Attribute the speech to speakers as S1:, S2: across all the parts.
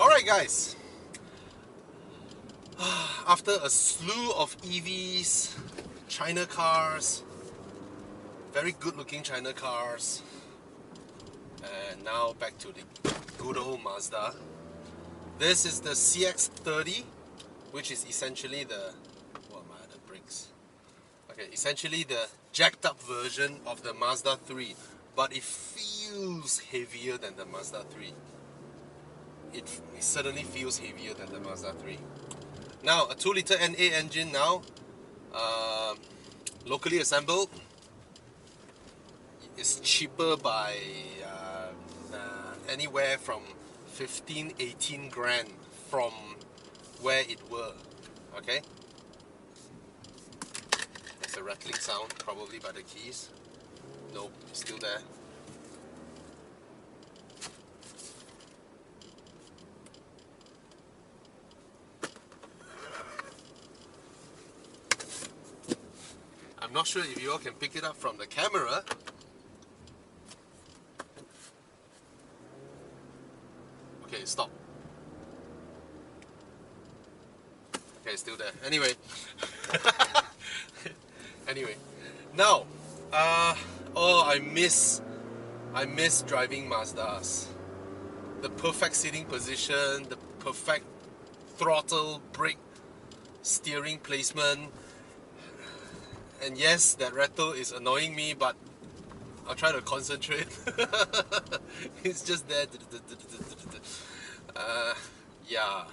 S1: Alright guys, after a slew of EVs, China cars, very good looking China cars, and now back to the good old Mazda. This is the CX-30, which is essentially the, what am I, the brakes? Okay, essentially the jacked up version of the Mazda 3, but it feels heavier than the Mazda 3. It certainly feels heavier than the Mazda 3. Now, a 2-liter NA engine now, locally assembled. It's cheaper by anywhere from 15-18 grand from where it were. Okay? There's a rattling sound, probably by the keys. Nope, it's still there. I'm not sure if you all can pick it up from the camera. Okay, stop. Okay, it's still there. Anyway. Anyway. Now, oh, I miss driving Mazdas. The perfect sitting position, the perfect throttle, brake, steering placement. And yes, that rattle is annoying me, but I'll try to concentrate. It's just there. Yeah.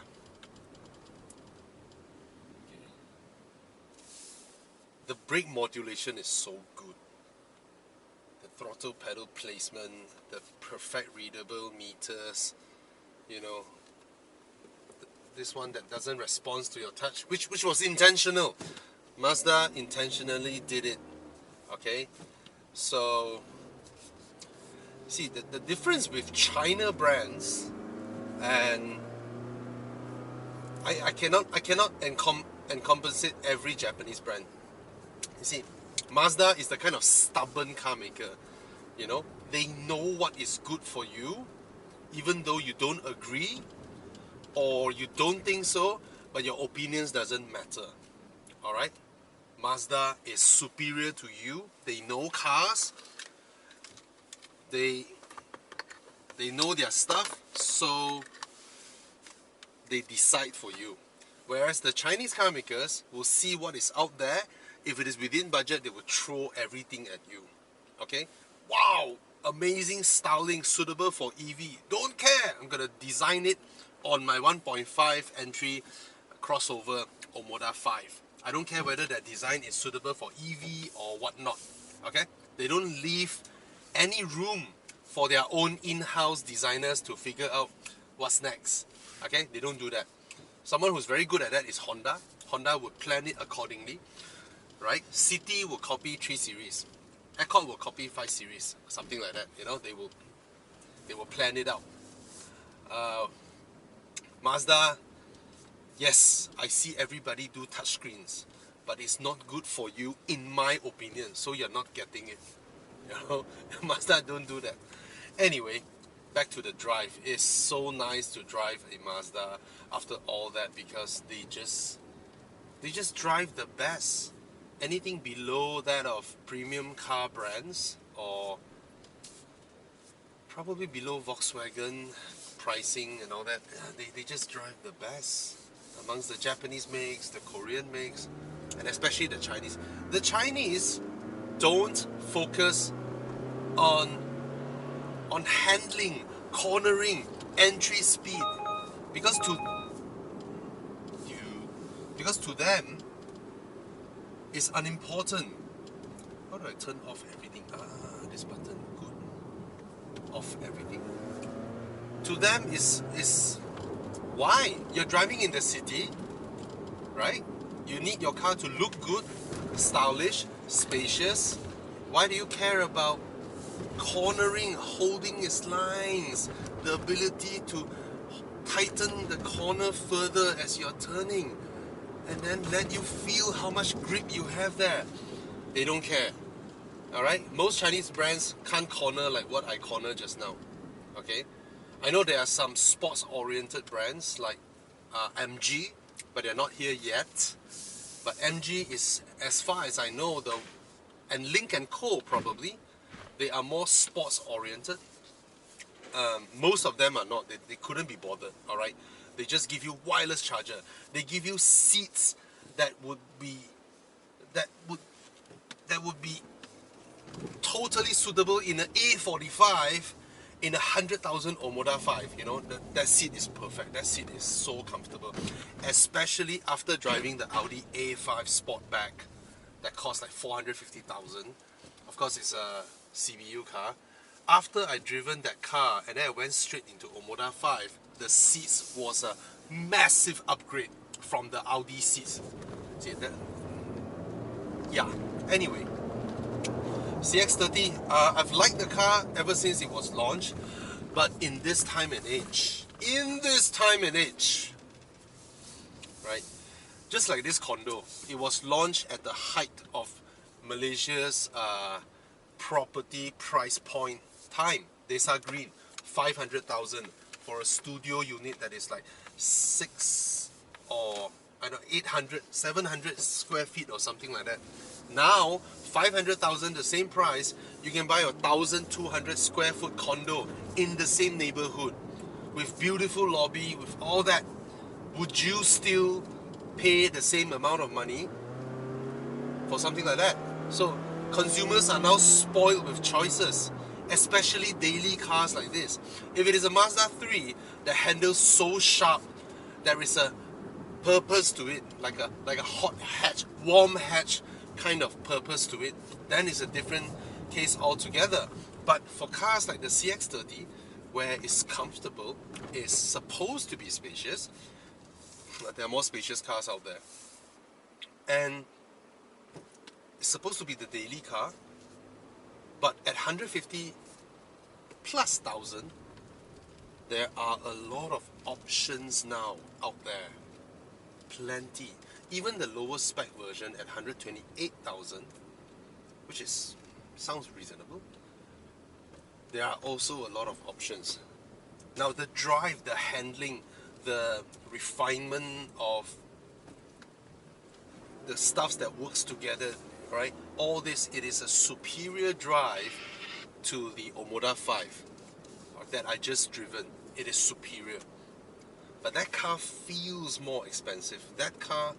S1: The brake modulation is so good. The throttle pedal placement, the perfect readable meters, you know. This one that doesn't respond to your touch, which was intentional. Mazda intentionally did it. Okay? So, see, the difference with China brands, and I cannot encompass every Japanese brand. You see, Mazda is the kind of stubborn car maker. You know, they know what is good for you, even though you don't agree or you don't think so, but your opinions doesn't matter. Alright? Mazda is superior to you. They know cars. They know their stuff, so they decide for you. Whereas the Chinese car makers will see what is out there. If it is within budget, they will throw everything at you. Okay? Wow! Amazing styling, suitable for EV. Don't care! I'm gonna design it on my 1.5 entry crossover Omoda 5. I don't care whether that design is suitable for EV or whatnot. Okay? They don't leave any room for their own in-house designers to figure out what's next. Okay? They don't do that. Someone who's very good at that is Honda. Honda would plan it accordingly. Right? City will copy 3 series. Accord will copy 5 series. Something like that. You know, they will plan it out. Mazda, yes, I see everybody do touchscreens, but it's not good for you, in my opinion. So you're not getting it. You know, Mazda don't do that. Anyway, back to the drive. It's so nice to drive a Mazda after all that, because they just drive the best. Anything below that of premium car brands, or probably below Volkswagen pricing and all that, they just drive the best amongst the Japanese makes, the Korean makes, and especially the Chinese. The Chinese don't focus on handling, cornering, entry speed, because to them is unimportant. How do I turn off everything? This button, good. Off everything. To them is why? You're driving in the city, right? You need your car to look good, stylish, spacious. Why do you care about cornering, holding its lines, the ability to tighten the corner further as you're turning, and then let you feel how much grip you have there? They don't care. Alright? Most Chinese brands can't corner like what I corner just now. Okay? I know there are some sports-oriented brands like MG, but they're not here yet. But MG is, as far as I know, and Link & Co probably, they are more sports-oriented. Most of them are not. They couldn't be bothered. All right, they just give you wireless charger. They give you seats that would be that would be totally suitable in an A45 in 100,000 Omoda 5. You know, that seat is perfect. That seat is so comfortable, especially after driving the Audi A5 Sportback that costs like 450,000. Of course, it's a CBU car. After I driven that car and then I went straight into Omoda 5, the seats was a massive upgrade from the Audi seats. See that? Yeah. Anyway, CX-30, I've liked the car ever since it was launched, but in this time and age, right? Just like this condo, it was launched at the height of Malaysia's property price point time. Desa Green, 500,000 for a studio unit that is like 6 or I don't know, 800, 700 square feet or something like that. Now, 500,000, the same price, you can buy a 1,200 square foot condo in the same neighborhood with beautiful lobby, with all that. Would you still pay the same amount of money for something like that? So consumers are now spoiled with choices, especially daily cars like this. If it is a Mazda 3 that handles so sharp, there is a purpose to it, like a hot hatch, warm hatch kind of purpose to it, then it's a different case altogether. But for cars like the CX-30, where it's comfortable, it's supposed to be spacious, there are more spacious cars out there, and it's supposed to be the daily car, but at 150 plus thousand, there are a lot of options now out there. Plenty. Even the lowest spec version at 128,000, which sounds reasonable, there are also a lot of options. Now the drive, the handling, the refinement of the stuffs that works together, right? All this, it is a superior drive to the Omoda 5 that I just driven. It is superior. But that car feels more expensive. That car,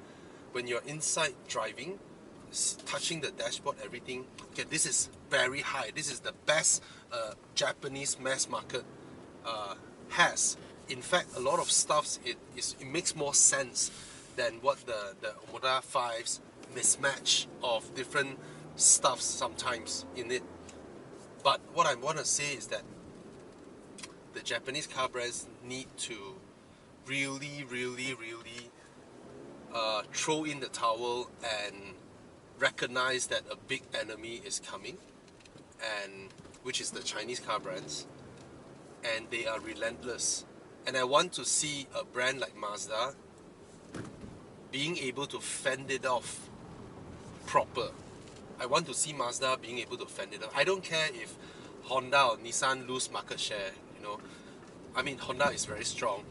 S1: when you're inside driving, touching the dashboard, everything, okay, this is very high. This is the best Japanese mass market has. In fact, a lot of stuffs, it makes more sense than what the Omoda 5's mismatch of different stuffs sometimes in it. But what I want to say is that the Japanese car brands need to really throw in the towel and recognize that a big enemy is coming, and which is the Chinese car brands, and they are relentless. And I want to see a brand like Mazda being able to fend it off proper. I want to see Mazda being able to fend it off. I don't care if Honda or Nissan lose market share, you know. I mean, Honda is very strong.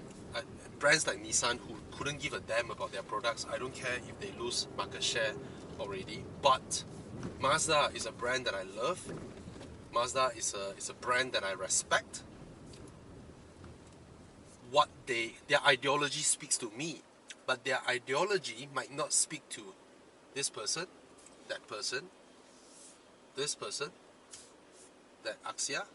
S1: Brands like Nissan, who couldn't give a damn about their products, I don't care if they lose market share already. But Mazda is a brand that I love. Mazda is a brand that I respect. Their ideology speaks to me, but their ideology might not speak to this person, that person, this person, that Axia.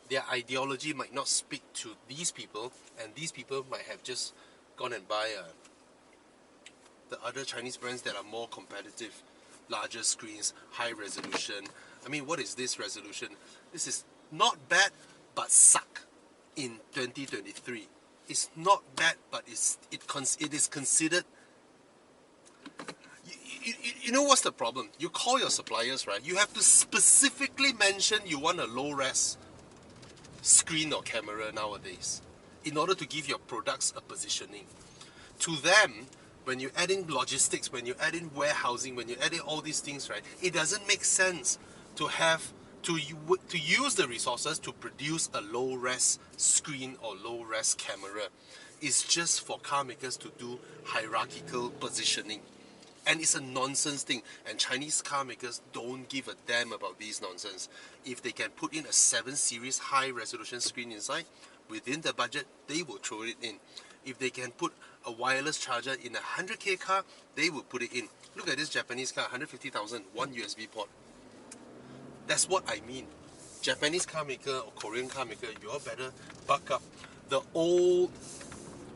S1: Their ideology might not speak to these people, and these people might have just gone and buy the other Chinese brands that are more competitive, larger screens, high resolution. I mean, what is this resolution? This is not bad, but suck in 2023. It's not bad, but it is considered. You know what's the problem? You call your suppliers, right? You have to specifically mention you want a low-res screen or camera nowadays in order to give your products a positioning. To them, when you add in logistics, when you add in warehousing, when you add in all these things, right, it doesn't make sense to have to use the resources to produce a low-res screen or low-res camera is just for car makers to do hierarchical positioning. And it's a nonsense thing, and Chinese car makers don't give a damn about these nonsense. If they can put in a 7 series high resolution screen inside, within the budget, they will throw it in. If they can put a wireless charger in a 100k car, they will put it in. Look at this Japanese car, 150,000, one USB port. That's what I mean. Japanese car maker or Korean car maker, you all better buck up. The old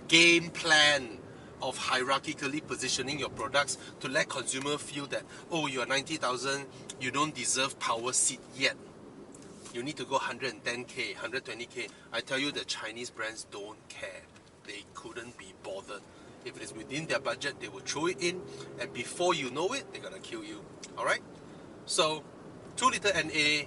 S1: game plan of hierarchically positioning your products to let consumer feel that, oh, you're 90,000, you don't deserve power seat yet. You need to go 110k, 120k. I tell you, the Chinese brands don't care. They couldn't be bothered. If it is within their budget, they will throw it in, and before you know it, they're gonna kill you. Alright? So 2 litre NA,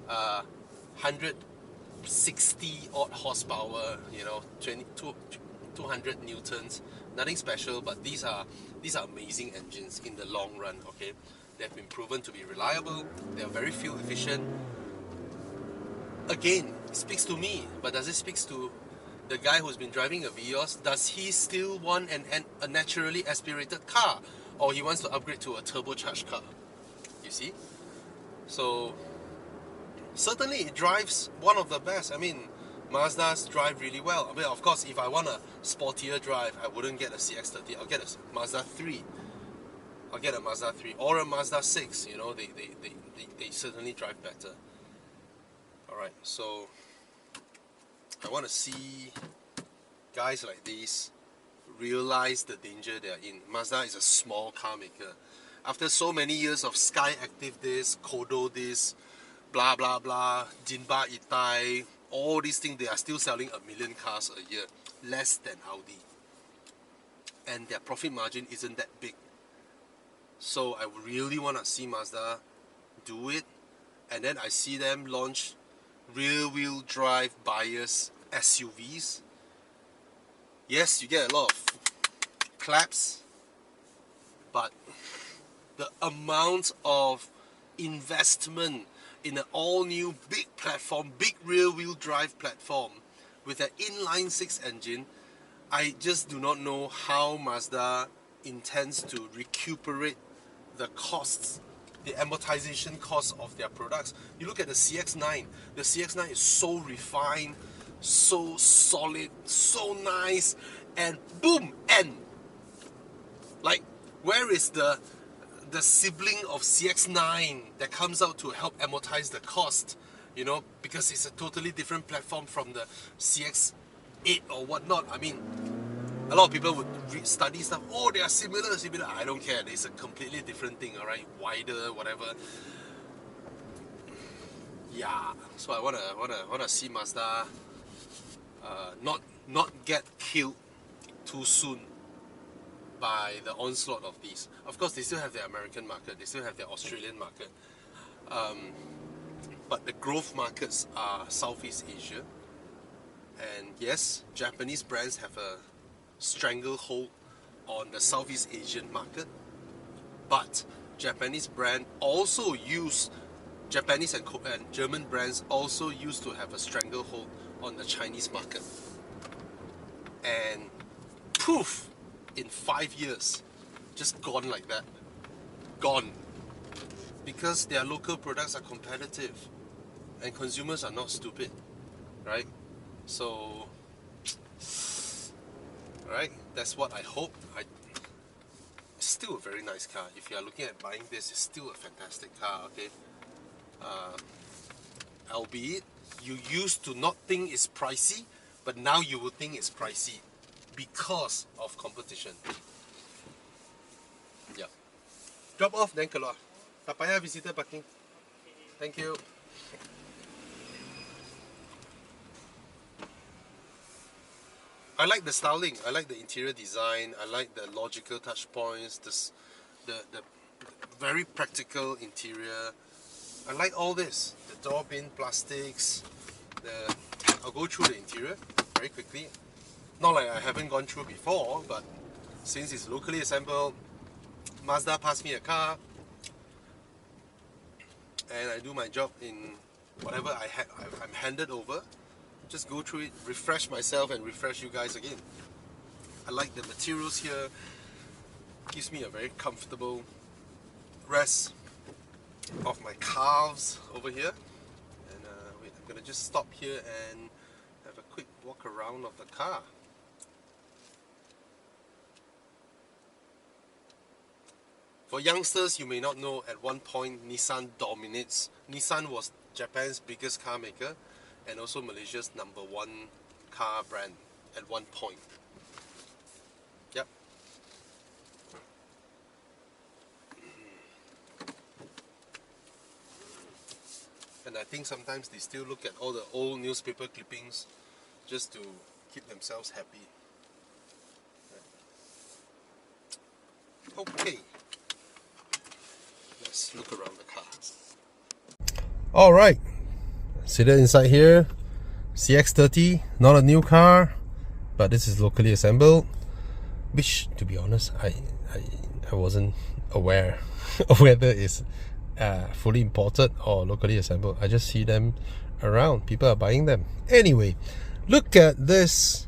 S1: 160 odd horsepower, you know, 200 newtons, nothing special, but these are amazing engines in the long run. Okay, they've been proven to be reliable, they are very fuel efficient. Again, it speaks to me, but does it speak to the guy who's been driving a Vios? Does he still want a naturally aspirated car, or he wants to upgrade to a turbocharged car? You see? So certainly it drives one of the best. I mean, Mazdas drive really well. I mean, of course, if I want a sportier drive, I wouldn't get a CX-30. I'll get a Mazda 3. I'll get a Mazda 3 or a Mazda 6. You know, they certainly drive better. Alright, so I want to see guys like these realize the danger they are in. Mazda is a small car maker. After so many years of Sky Active this, Kodo this, blah blah blah, Jinba Itai, all these things, they are still selling 1 million cars a year, less than Audi. And their profit margin isn't that big. So I really want to see Mazda do it, and then I see them launch rear-wheel drive bias SUVs. Yes, you get a lot of claps, but the amount of investment in an all-new big platform, big rear-wheel drive platform with an inline-6 engine, I just do not know how Mazda intends to recuperate the costs, the amortization costs of their products. You look at the CX-9. The CX-9 is so refined, so solid, so nice, and boom, end. Like, where is the sibling of CX-9 that comes out to help amortize the cost? You know, because it's a totally different platform from the CX-8 or whatnot. I mean, a lot of people would study stuff. Oh, they are similar. I don't care. It's a completely different thing. All right, wider, whatever. Yeah. So I wanna see Mazda not get killed too soon by the onslaught of these. Of course, they still have their American market. They still have their Australian market. But the growth markets are Southeast Asia. And yes, Japanese brands have a stranglehold on the Southeast Asian market, but Japanese and German brands also used to have a stranglehold on the Chinese market. And poof, in 5 years, just gone like that. Gone. Because their local products are competitive and consumers are not stupid, right? So right, that's what I hope. It's still a very nice car. If you are looking at buying this, it's still a fantastic car, okay? Albeit, you used to not think it's pricey, but now you will think it's pricey because of competition. Yeah. Drop off, then keluar. Tak payah visitor parking. Thank you. I like the styling, I like the interior design, I like the logical touch points, the very practical interior. I like all this. The door bin plastics. I'll go through the interior very quickly. Not like I haven't gone through before, but since it's locally assembled, Mazda passed me a car. and I do my job in whatever I'm handed over. Just go through it, refresh myself and refresh you guys again. I like the materials here. Gives me a very comfortable rest of my calves over here. And wait, I'm gonna just stop here and have a quick walk around of the car. For youngsters, you may not know, at one point Nissan dominates. Nissan was Japan's biggest car maker and also Malaysia's #1 car brand at one point. Yep. And I think sometimes they still look at all the old newspaper clippings just to keep themselves happy. Okay. Let's look around the car. Alright, seated inside here, CX-30, not a new car, but this is locally assembled, which, to be honest, I wasn't aware of whether it's fully imported or locally assembled. I just see them around, people are buying them. Anyway, look at this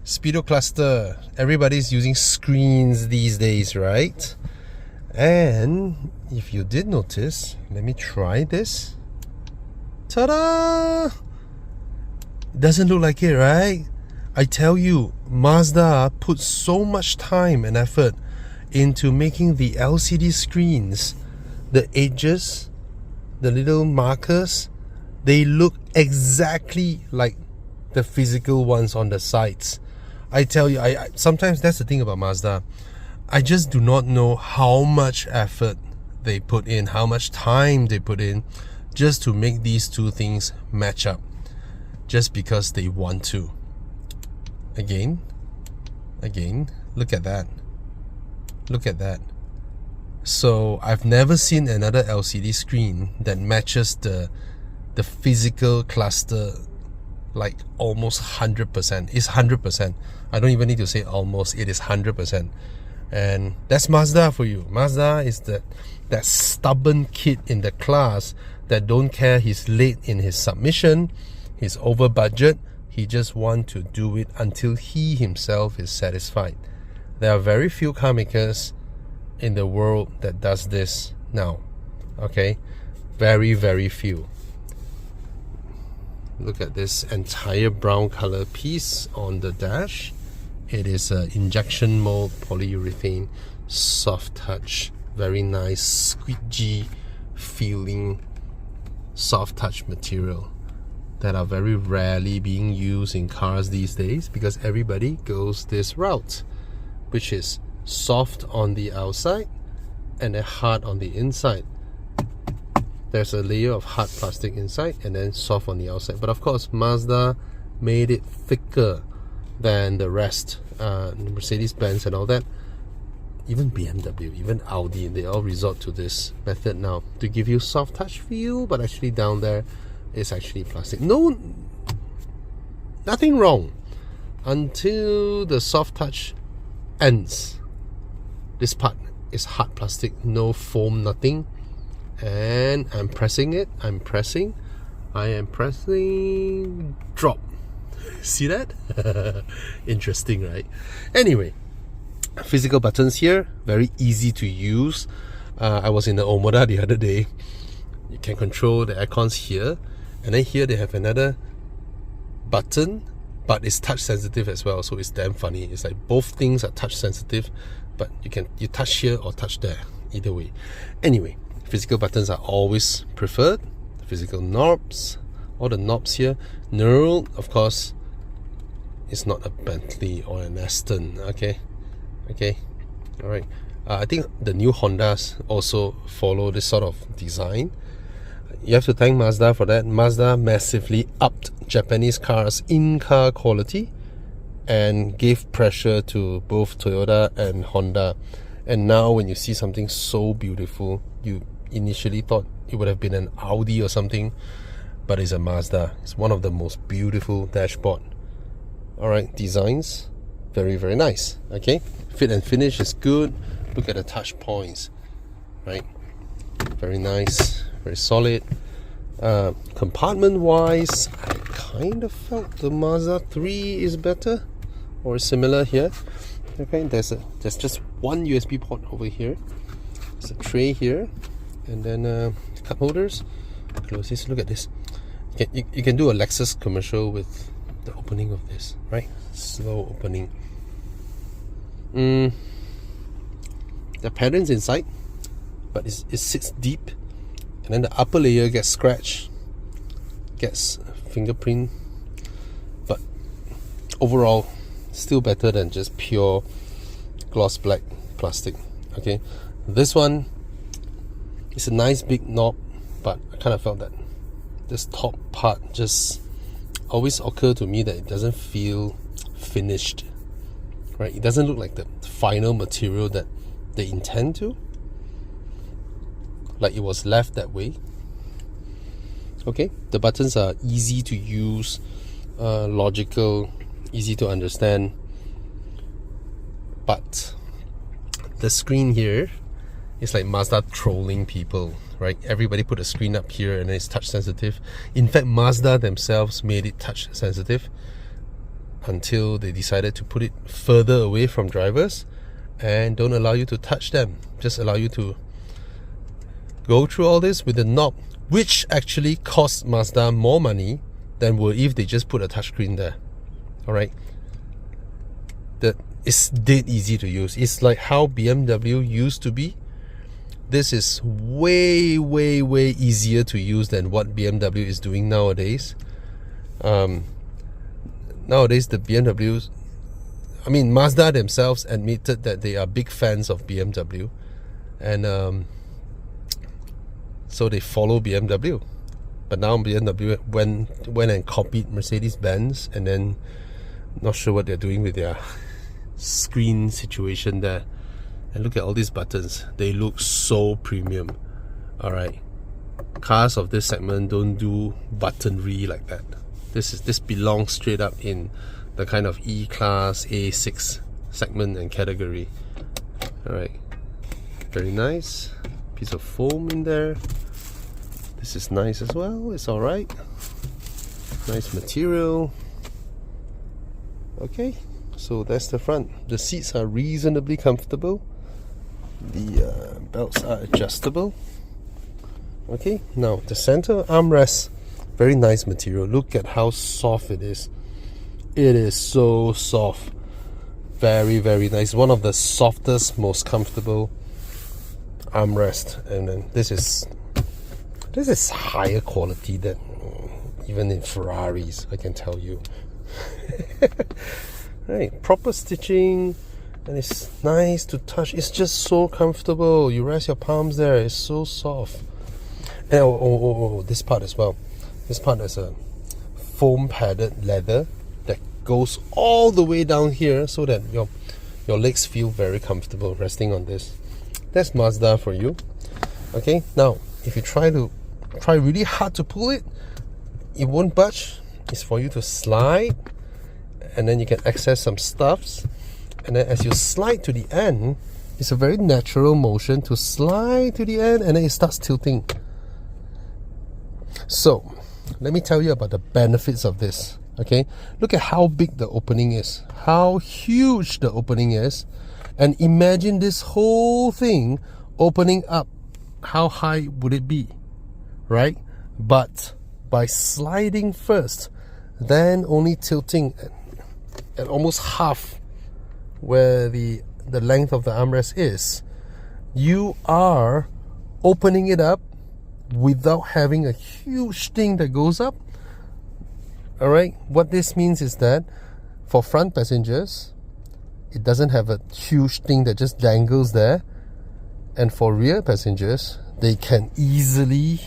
S1: speedo cluster. Everybody's using screens these days, right? And if you did notice, let me try this. Ta-da! Doesn't look like it, right? I tell you, Mazda put so much time and effort into making the LCD screens, the edges, the little markers, they look exactly like the physical ones on the sides. I tell you, I sometimes that's the thing about Mazda. I just do not know how much effort they put in, how much time they put in just to make these two things match up, just because they want to. Again, look at that. Look at that. So I've never seen another LCD screen that matches the physical cluster like almost 100%. It's 100%. I don't even need to say almost, it is 100%. And that's Mazda for you. Mazda is that stubborn kid in the class that don't care he's late in his submission, he's over budget, he just wants to do it until he himself is satisfied. There are very few car makers in the world that does this now. Okay? Very, very few. Look at this entire brown color piece on the dash. It is an injection mold polyurethane soft touch, very nice squidgy feeling soft touch material that are very rarely being used in cars these days, because everybody goes this route, which is soft on the outside and then hard on the inside. There's a layer of hard plastic inside and then soft on the outside. But of course, Mazda made it thicker than the rest. Mercedes-Benz and all that, even BMW, even Audi, they all resort to this method now to give you soft touch feel, but actually down there is actually plastic. No, nothing wrong until the soft touch ends. This part is hard plastic, no foam, nothing. And I'm pressing it, I am pressing, drop. See that? Interesting, right? Anyway, physical buttons here, very easy to use. I was in the Omoda the other day. You can control the icons here, and then here they have another button, but it's touch sensitive as well, so it's damn funny. It's like both things are touch sensitive, but you touch here or touch there, either way. Anyway, physical buttons are always preferred. Physical knobs, all the knobs here. Knurled, of course, it's not a Bentley or an Aston. Okay, alright. I think the new Hondas also follow this sort of design. You have to thank Mazda for that. Mazda massively upped Japanese cars' in-car quality and gave pressure to both Toyota and Honda. And now when you see something so beautiful, you initially thought it would have been an Audi or something, but it's a Mazda. It's one of the most beautiful dashboard. Alright, designs, very, very nice. Okay, fit and finish is good. Look at the touch points, right? Very nice, very solid. Compartment wise, I kind of felt the Mazda 3 is better or similar here. Okay, there's just one USB port over here. There's a tray here, and then cup holders. Close this. Look at this. You can do a Lexus commercial with the opening of this, right? Slow opening. The patterns inside, but it sits deep, and then the upper layer gets scratched, gets fingerprint, but overall still better than just pure gloss black plastic. Okay, this one is a nice big knob, but I kind of felt that this top part just always occurred to me that it doesn't feel finished, right? It doesn't look like the final material that they intend to, like it was left that way. Okay, the buttons are easy to use, logical, easy to understand, but the screen here is like Mazda trolling people, right? Everybody put a screen up here and it's touch sensitive. In fact, Mazda themselves made it touch sensitive until they decided to put it further away from drivers and don't allow you to touch them, just allow you to go through all this with the knob, which actually costs Mazda more money than would if they just put a touchscreen there. Alright, that is dead easy to use. It's like how BMW used to be. This is way easier to use than what BMW is doing nowadays. Nowadays the BMWs, I mean Mazda themselves admitted that they are big fans of BMW, and so they follow BMW. But now BMW went and copied Mercedes-Benz, and then not sure what they're doing with their screen situation there. And look at all these buttons, they look so premium. Alright, cars of this segment don't do buttonry like that. This belongs straight up in the kind of E-Class A6 segment and category. Alright, very nice. Piece of foam in there. This is nice as well, it's alright. Nice material. Okay, so that's the front. The seats are reasonably comfortable. The belts are adjustable. Okay, now the center armrest, very nice material. Look at how soft it is. It is so soft. Very nice. One of the softest, most comfortable armrest. And then this is higher quality than even in Ferraris, I can tell you. Right, proper stitching, and it's nice to touch. It's just so comfortable. You rest your palms there, it's so soft. And oh, this part as well. This part is a foam padded leather that goes all the way down here so that your legs feel very comfortable resting on this. That's Mazda for you. Okay, now if you try really hard to pull it, it won't budge. It's for you to slide, and then you can access some stuffs, and then as you slide to the end, it's a very natural motion to slide to the end, and then it starts tilting. So let me tell you about the benefits of this. Okay, look at how big the opening is, how huge the opening is, and imagine this whole thing opening up. How high would it be, right? But by sliding first, then only tilting at almost half where the length of the armrest is, you are opening it up without having a huge thing that goes up. Alright, what this means is that for front passengers, it doesn't have a huge thing that just dangles there, and for rear passengers, they can easily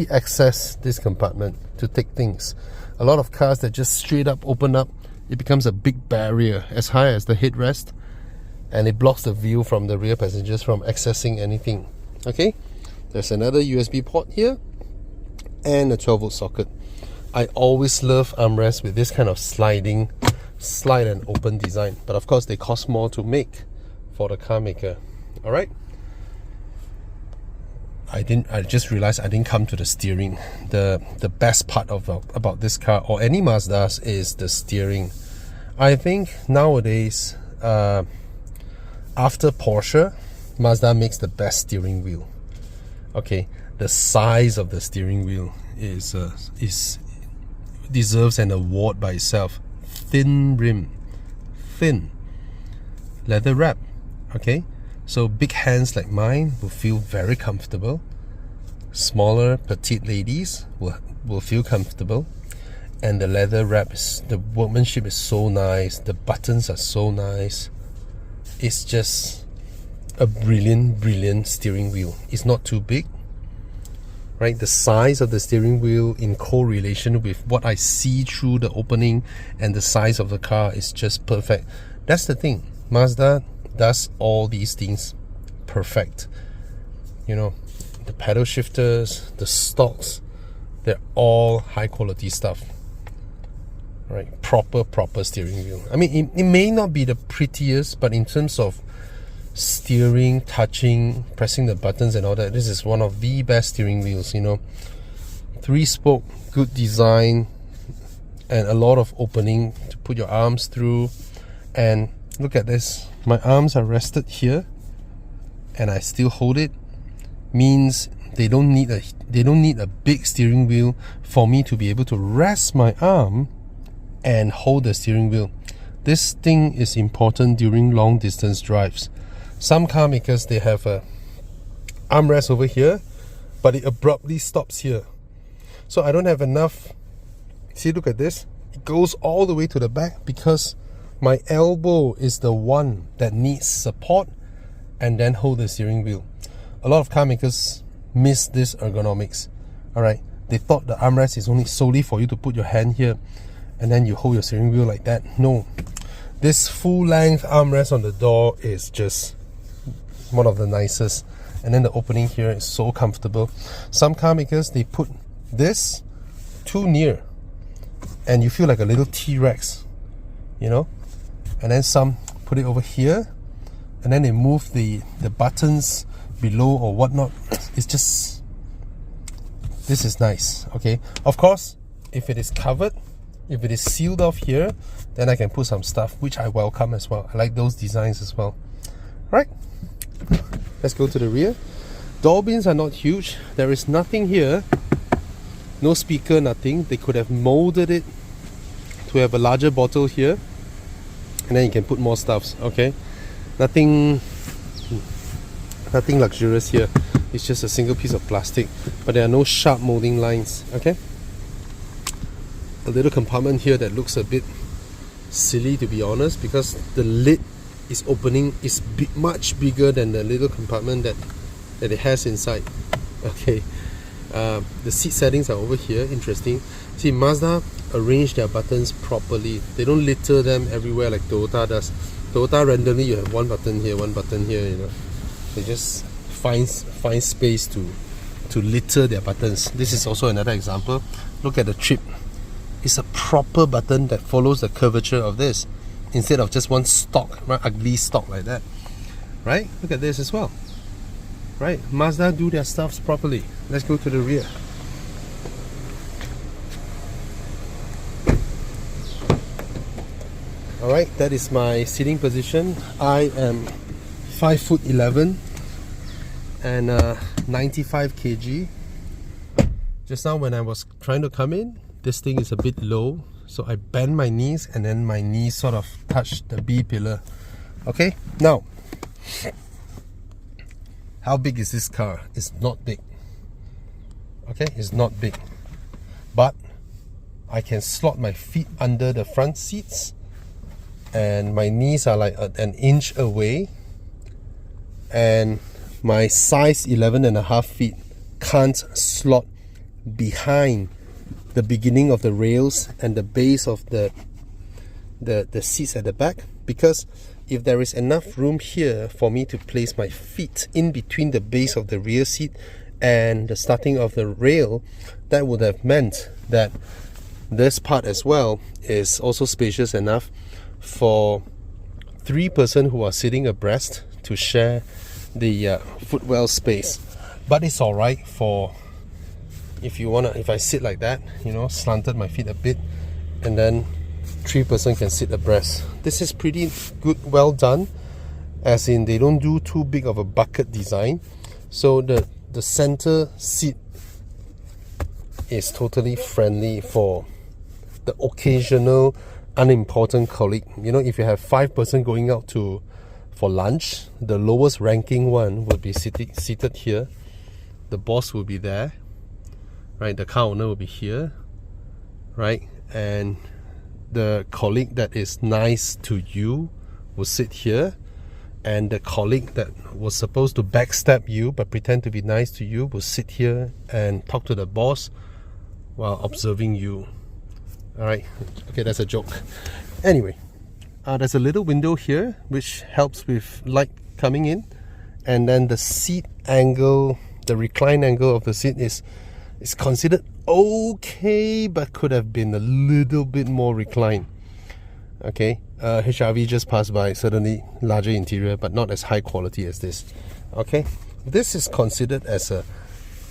S1: access this compartment to take things. A lot of cars that just straight up open up, it becomes a big barrier as high as the headrest, and it blocks the view from the rear passengers from accessing anything. Okay, there's another USB port here and a 12-volt socket. I always love armrests with this kind of slide and open design, but of course they cost more to make for the car maker. Alright, I just realized I didn't come to the steering. The best part of about this car or any Mazdas is the steering. I think nowadays, after Porsche, Mazda makes the best steering wheel. Okay, the size of the steering wheel is deserves an award by itself. Thin rim, thin leather wrap. Okay, so big hands like mine will feel very comfortable. Smaller petite ladies will feel comfortable. And the leather wrap the workmanship is so nice, the buttons are so nice. It's just a brilliant steering wheel. It's not too big, right? The size of the steering wheel in correlation with what I see through the opening and the size of the car is just perfect. That's the thing, Mazda does all these things perfect. You know, the pedal shifters, the stalks, they're all high quality stuff. Right, proper steering wheel. I mean, it may not be the prettiest, but in terms of steering, touching, pressing the buttons and all that, this is one of the best steering wheels, you know. 3-spoke, good design, and a lot of opening to put your arms through. And look at this, my arms are rested here and I still hold it. Means they don't need a big steering wheel for me to be able to rest my arm and hold the steering wheel. This thing is important during long distance drives. Some car makers, they have a armrest over here, but it abruptly stops here. So I don't have enough. See, look at this. It goes all the way to the back because my elbow is the one that needs support and then hold the steering wheel. A lot of car makers miss this ergonomics. Alright, they thought the armrest is only solely for you to put your hand here and then you hold your steering wheel like that. No, this full length armrest on the door is just one of the nicest. And then the opening here is so comfortable. Some car makers, they put this too near and you feel like a little T-Rex, you know. And then some put it over here and then they move the buttons below or whatnot. It's just, this is nice. Okay, of course, if it is covered, if it is sealed off here, then I can put some stuff, which I welcome as well. I like those designs as well. Right, let's go to the rear. Door bins are not huge. There is nothing here, no speaker, nothing. They could have molded it to have a larger bottle here and then you can put more stuffs. Okay, nothing luxurious here. It's just a single piece of plastic, but there are no sharp molding lines. Okay, a little compartment here that looks a bit silly, to be honest, because the lid is opening is much bigger than the little compartment that it has inside. Okay, the seat settings are over here. Interesting. See, Mazda arrange their buttons properly. They don't litter them everywhere like Toyota does. Toyota, randomly you have one button here, you know. They just find space to litter their buttons. This is also another example. Look at the trip. It's a proper button that follows the curvature of this instead of just one stock, right, ugly stock like that. Right? Look at this as well. Right? Mazda do their stuffs properly. Let's go to the rear. Alright, that is my seating position. I am 5'11" and 95 kg. Just now when I was trying to come in, this thing is a bit low, so I bend my knees and then my knees sort of touch the B pillar. Okay, now how big is this car? It's not big. Okay, it's not big, but I can slot my feet under the front seats and my knees are like an inch away, and my size 11.5 feet can't slot behind the beginning of the rails and the base of the seats at the back, because if there is enough room here for me to place my feet in between the base of the rear seat and the starting of the rail, that would have meant that this part as well is also spacious enough for 3 persons who are sitting abreast to share the footwell space. but it's alright for if you wanna, if I sit like that, you know, slanted my feet a bit, and then 3-person can sit abreast. This is pretty good, well done, as in they don't do too big of a bucket design, so the center seat is totally friendly for the occasional unimportant colleague. You know, if you have 5-person going out for lunch, the lowest ranking one will be seated here. The boss will be there, right? The car owner will be here, right? And the colleague that is nice to you will sit here, and the colleague that was supposed to backstab you but pretend to be nice to you will sit here and talk to the boss while observing you. Alright, okay, that's a joke. Anyway, there's a little window here which helps with light coming in, and then the seat angle, the recline angle of the seat is considered okay, but could have been a little bit more reclined. Okay, HRV just passed by, certainly larger interior, but not as high quality as this. Okay, this is considered as a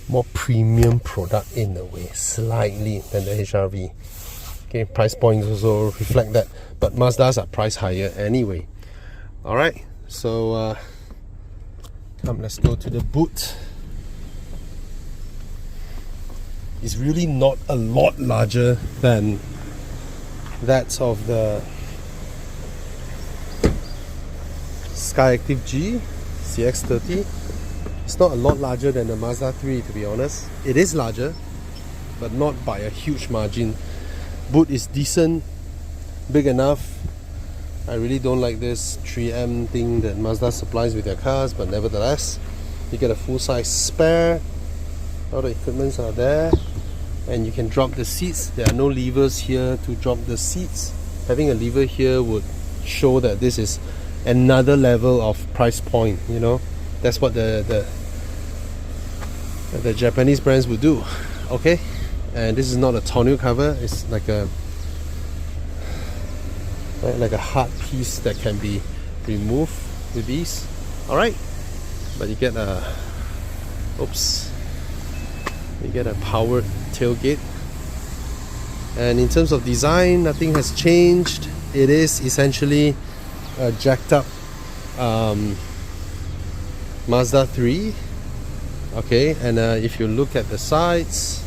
S1: more premium product in a way, slightly, than the HRV. Okay, price points also reflect that, but Mazdas are priced higher anyway. Alright, so come, let's go to the boot. It's really not a lot larger than that of the Skyactiv G CX-30. It's not a lot larger than the Mazda 3, to be honest. It is larger, but not by a huge margin. Boot is decent, big enough. I really don't like this 3M thing that Mazda supplies with their cars, but nevertheless, you get a full-size spare. All the equipments are there, and you can drop the seats. There are no levers here to drop the seats. Having a lever here would show that this is another level of price point. You know, that's what the Japanese brands would do. Okay, and this is not a tonneau cover. It's like a hard piece that can be removed with ease. All right, but you get a you get a powered tailgate, and in terms of design, nothing has changed. It is essentially a jacked up Mazda 3. Okay, and if you look at the sides,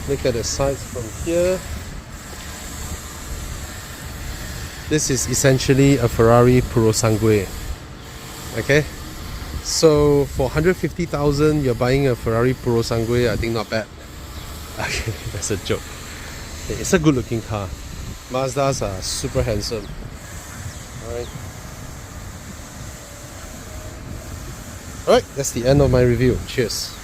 S1: from here, this is essentially a Ferrari Purosangue. Okay, so for 150,000 you're buying a Ferrari Purosangue. I think not bad. Okay, that's a joke. It's a good looking car. Mazdas are super handsome. Alright, that's the end of my review. Cheers.